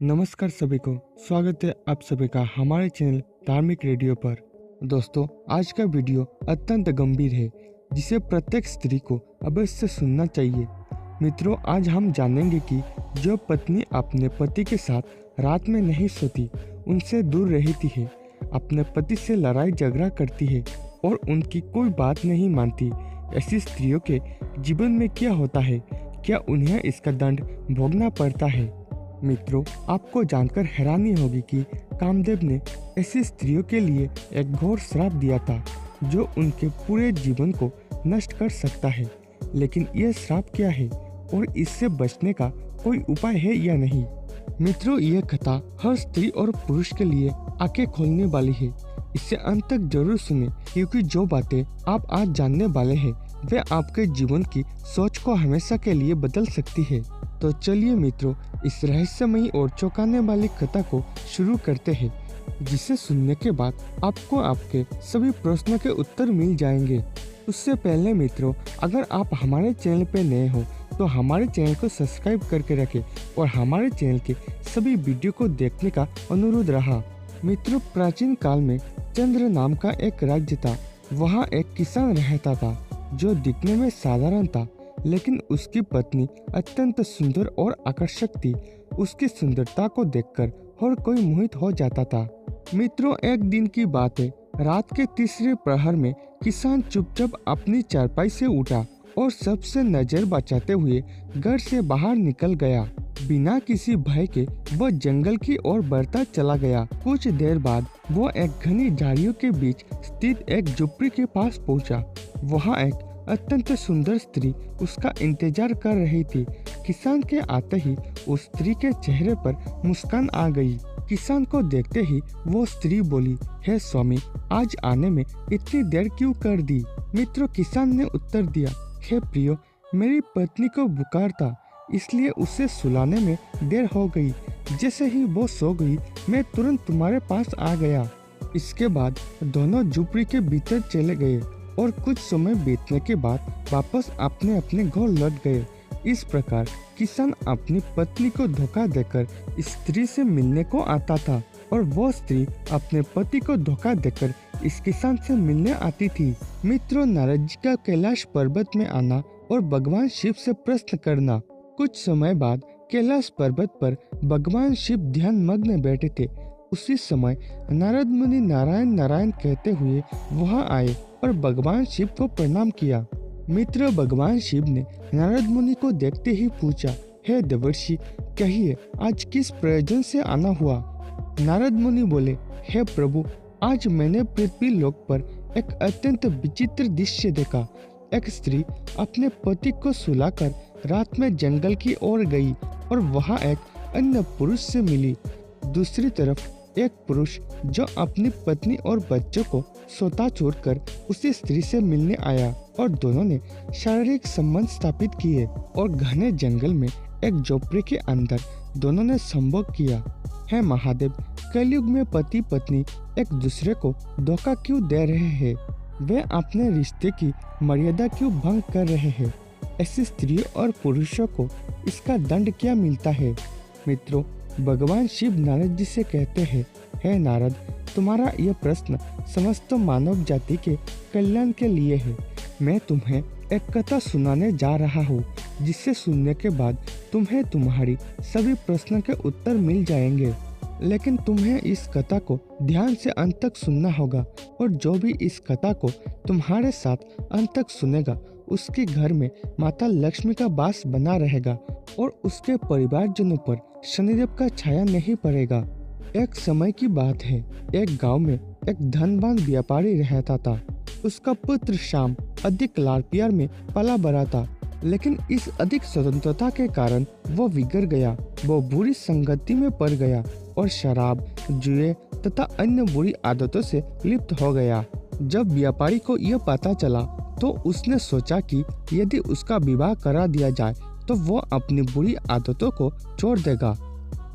नमस्कार सभी को। स्वागत है आप सभी का हमारे चैनल धार्मिक रेडियो पर। दोस्तों, आज का वीडियो अत्यंत गंभीर है जिसे प्रत्येक स्त्री को अवश्य सुनना चाहिए। मित्रों, आज हम जानेंगे कि जो पत्नी अपने पति के साथ रात में नहीं सोती, उनसे दूर रहती है, अपने पति से लड़ाई झगड़ा करती है और उनकी कोई बात नहीं मानती, ऐसी स्त्रियों के जीवन में क्या होता है? क्या उन्हें इसका दंड भोगना पड़ता है? मित्रों, आपको जानकर हैरानी होगी कि कामदेव ने ऐसी स्त्रियों के लिए एक घोर श्राप दिया था जो उनके पूरे जीवन को नष्ट कर सकता है। लेकिन यह श्राप क्या है और इससे बचने का कोई उपाय है या नहीं? मित्रों, यह कथा हर स्त्री और पुरुष के लिए आंखें खोलने वाली है। इसे अंत तक जरूर सुने, क्योंकि जो बातें आप आज जानने वाले हैं वे आपके जीवन की सोच को हमेशा के लिए बदल सकती है। तो चलिए मित्रों, इस रहस्यमयी और चौंकाने वाली कथा को शुरू करते हैं, जिसे सुनने के बाद आपको आपके सभी प्रश्नों के उत्तर मिल जाएंगे। उससे पहले मित्रों, अगर आप हमारे चैनल पर नए हो तो हमारे चैनल को सब्सक्राइब करके रखें और हमारे चैनल के सभी वीडियो को देखने का अनुरोध रहा। मित्रों, प्राचीन काल में चंद्र नाम का एक राज्य था। वहाँ एक किसान रहता था जो दिखने में साधारण था, लेकिन उसकी पत्नी अत्यंत सुंदर और आकर्षक थी। उसकी सुंदरता को देखकर हर कोई मोहित हो जाता था। मित्रों, एक दिन की बात है। रात के तीसरे प्रहर में किसान चुपचाप अपनी चारपाई से उठा और सबसे नजर बचाते हुए घर से बाहर निकल गया। बिना किसी भय के वह जंगल की ओर बढ़ता चला गया। कुछ देर बाद वो एक घनी झाड़ियों के बीच स्थित एक झोपड़ी के पास पहुंचा। वहां एक अत्यंत सुंदर स्त्री उसका इंतजार कर रही थी। किसान के आते ही उस स्त्री के चेहरे पर मुस्कान आ गई। किसान को देखते ही वो स्त्री बोली, हे स्वामी, आज आने में इतनी देर क्यों कर दी? मित्रों, किसान ने उत्तर दिया, हे प्रियो, मेरी पत्नी को बुखार था, इसलिए उसे सुलाने में देर हो गई। जैसे ही वो सो गई, मैं तुरंत तुम्हारे पास आ गया। इसके बाद दोनों झोपड़ी के भीतर चले गए और कुछ समय बीतने के बाद वापस अपने अपने घर लौट गए। इस प्रकार किसान अपनी पत्नी को धोखा देकर स्त्री से मिलने को आता था और वो स्त्री अपने पति को धोखा देकर इस किसान से मिलने आती थी। मित्रों, नारद जी का कैलाश पर्वत में आना और भगवान शिव से प्रश्न करना। कुछ समय बाद कैलाश पर्वत पर भगवान शिव ध्यान मग्न बैठे थे। उसी समय नारद मुनि नारायण नारायण कहते हुए वहां आए और भगवान शिव को प्रणाम किया। मित्र, भगवान शिव ने नारद मुनि को देखते ही पूछा, हे देवर्षि, कहिए आज किस प्रयोजन से आना हुआ? नारद मुनि बोले, हे प्रभु, आज मैंने पृथ्वी लोक पर एक अत्यंत विचित्र दृश्य देखा। एक स्त्री अपने पति को सुलाकर रात में जंगल की ओर गई और वहां एक अन्य पुरुष से मिली। दूसरी तरफ एक पुरुष जो अपनी पत्नी और बच्चों को सोता छोड़कर उसी स्त्री से मिलने आया और दोनों ने शारीरिक संबंध स्थापित किए और घने जंगल में एक झोपड़ी के अंदर दोनों ने संभोग किया। हे महादेव, कलयुग में पति पत्नी एक दूसरे को धोखा क्यों दे रहे हैं? वे अपने रिश्ते की मर्यादा क्यों भंग कर रहे हैं? ऐसी स्त्रियों और पुरुषों को इसका दंड क्या मिलता है? मित्रों, भगवान शिव नारद जी से कहते हैं, हे नारद, तुम्हारा यह प्रश्न समस्त मानव जाति के कल्याण के लिए है। मैं तुम्हें एक कथा सुनाने जा रहा हूँ, जिसे सुनने के बाद तुम्हें तुम्हारी सभी प्रश्नों के उत्तर मिल जाएंगे। लेकिन तुम्हें इस कथा को ध्यान से अंत तक सुनना होगा और जो भी इस कथा को तुम्हारे साथ अंत तक सुनेगा उसके घर में माता लक्ष्मी का वास बना रहेगा और उसके परिवारजनों पर शनिदेव का छाया नहीं पड़ेगा। एक समय की बात है, एक गांव में एक धनवान व्यापारी रहता था। उसका पुत्र श्याम अधिक लाड़ प्यार में पला बड़ा था, लेकिन इस अधिक स्वतंत्रता के कारण वो बिगड़ गया। वो बुरी संगति में पड़ गया और शराब, जुए तथा अन्य बुरी आदतों से लिप्त हो गया। जब व्यापारी को यह पता चला तो उसने सोचा कि यदि उसका विवाह करा दिया जाए तो वो अपनी बुरी आदतों को छोड़ देगा।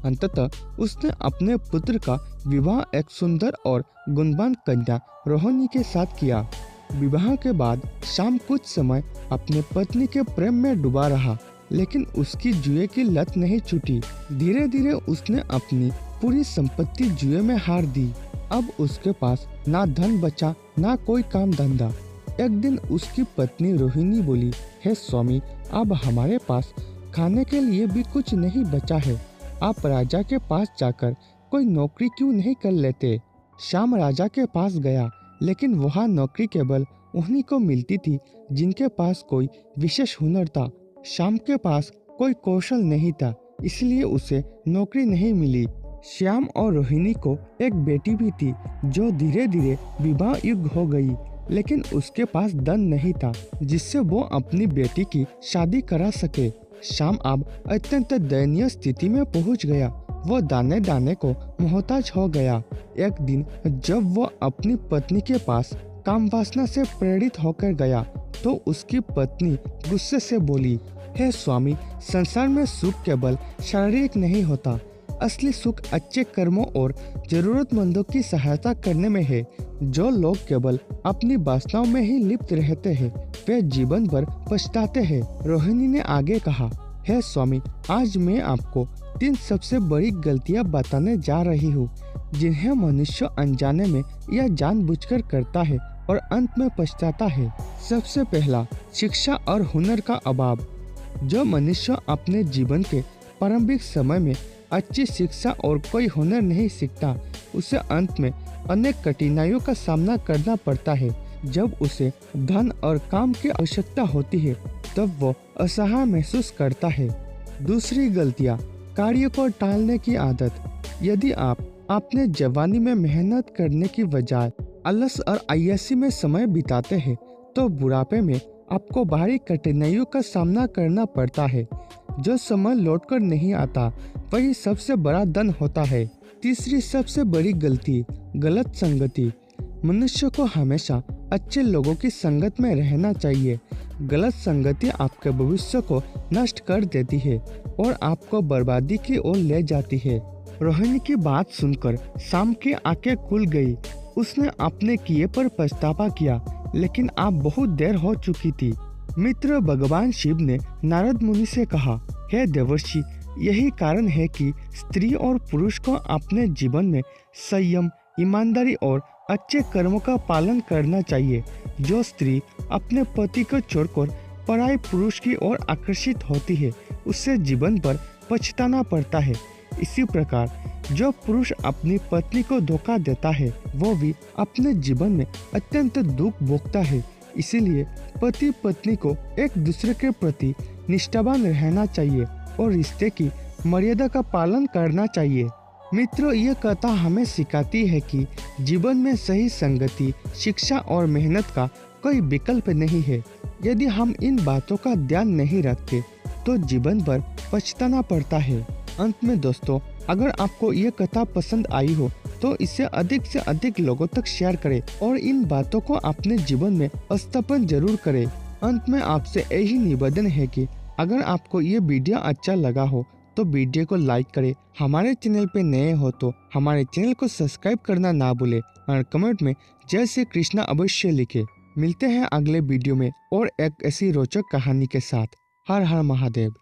अंततः उसने अपने पुत्र का विवाह एक सुंदर और गुणवान कन्या रोहिणी के साथ किया। विवाह के बाद श्याम कुछ समय अपने पत्नी के प्रेम में डूबा रहा लेकिन उसकी जुए की लत नहीं छूटी। धीरे धीरे उसने अपनी पूरी संपत्ति जुए में हार दी। अब उसके पास ना धन बचा, ना कोई काम धंधा। एक दिन उसकी पत्नी रोहिणी बोली, हे स्वामी, अब हमारे पास खाने के लिए भी कुछ नहीं बचा है। आप राजा के पास जाकर कोई नौकरी क्यों नहीं कर लेते? श्याम राजा के पास गया, लेकिन वहाँ नौकरी केवल उन्हीं को मिलती थी जिनके पास कोई विशेष हुनर था। श्याम के पास कोई कौशल नहीं था, इसलिए उसे नौकरी नहीं मिली। श्याम और रोहिणी को एक बेटी भी थी जो धीरे धीरे विवाह योग्य हो गई, लेकिन उसके पास धन नहीं था जिससे वो अपनी बेटी की शादी करा सके। श्याम अब अत्यंत दयनीय स्थिति में पहुंच गया। वो दाने दाने को मोहताज हो गया। एक दिन जब वो अपनी पत्नी के पास काम वासना से प्रेरित होकर गया तो उसकी पत्नी गुस्से से बोली, हे स्वामी, संसार में सुख केवल शारीरिक नहीं होता। असली सुख अच्छे कर्मों और जरूरतमंदों की सहायता करने में है। जो लोग केवल अपनी वासनाओं में ही लिप्त रहते हैं वे जीवन भर पछताते हैं। रोहिणी ने आगे कहा, हे स्वामी, आज मैं आपको 3 सबसे बड़ी गलतियां बताने जा रही हूँ जिन्हें मनुष्य अनजाने में या जानबूझकर करता है और अंत में पछताता है। सबसे पहला, शिक्षा और हुनर का अभाव। जो मनुष्य अपने जीवन के प्रारंभिक समय में अच्छी शिक्षा और कोई हुनर नहीं सीखता, उसे अंत में अनेक कठिनाइयों का सामना करना पड़ता है। जब उसे धन और काम की आवश्यकता होती है तब वो असहाय महसूस करता है। दूसरी गलतियाँ, कार्य को टालने की आदत। यदि आप अपने जवानी में मेहनत करने की बजाय आलस और अय्यासी में समय बिताते हैं तो बुढ़ापे में आपको भारी कठिनाइयों का सामना करना पड़ता है। जो समय लौटकर नहीं आता वही सबसे बड़ा धन होता है। तीसरी सबसे बड़ी गलती, गलत संगति। मनुष्य को हमेशा अच्छे लोगों की संगत में रहना चाहिए। गलत संगति आपके भविष्य को नष्ट कर देती है और आपको बर्बादी की ओर ले जाती है। रोहिणी की बात सुनकर श्याम की आंखें खुल गई। उसने अपने किए पर पछतावा किया, लेकिन अब बहुत देर हो चुकी थी। मित्र भगवान शिव ने नारद मुनि से कहा, हे देवर्षि, यही कारण है कि स्त्री और पुरुष को अपने जीवन में संयम, ईमानदारी और अच्छे कर्मों का पालन करना चाहिए। जो स्त्री अपने पति को छोड़कर पराये पुरुष की ओर आकर्षित होती है उससे जीवन भर पछताना पड़ता है। इसी प्रकार जो पुरुष अपनी पत्नी को धोखा देता है वो भी अपने जीवन में अत्यंत दुख भोगता है। इसीलिए पति पत्नी को एक दूसरे के प्रति निष्ठावान रहना चाहिए और रिश्ते की मर्यादा का पालन करना चाहिए। मित्रों, ये कथा हमें सिखाती है कि जीवन में सही संगति, शिक्षा और मेहनत का कोई विकल्प नहीं है। यदि हम इन बातों का ध्यान नहीं रखते तो जीवन भर पछताना पड़ता है। अंत में दोस्तों, अगर आपको ये कथा पसंद आई हो तो इसे अधिक से अधिक लोगों तक शेयर करें और इन बातों को अपने जीवन में स्थापन जरूर करें। अंत में आपसे यही निवेदन है कि अगर आपको ये वीडियो अच्छा लगा हो तो वीडियो को लाइक करें। हमारे चैनल पे नए हो तो हमारे चैनल को सब्सक्राइब करना ना भूले और कमेंट में जय श्री कृष्णा अवश्य लिखें। मिलते हैं अगले वीडियो में और एक ऐसी रोचक कहानी के साथ। हर हर महादेव।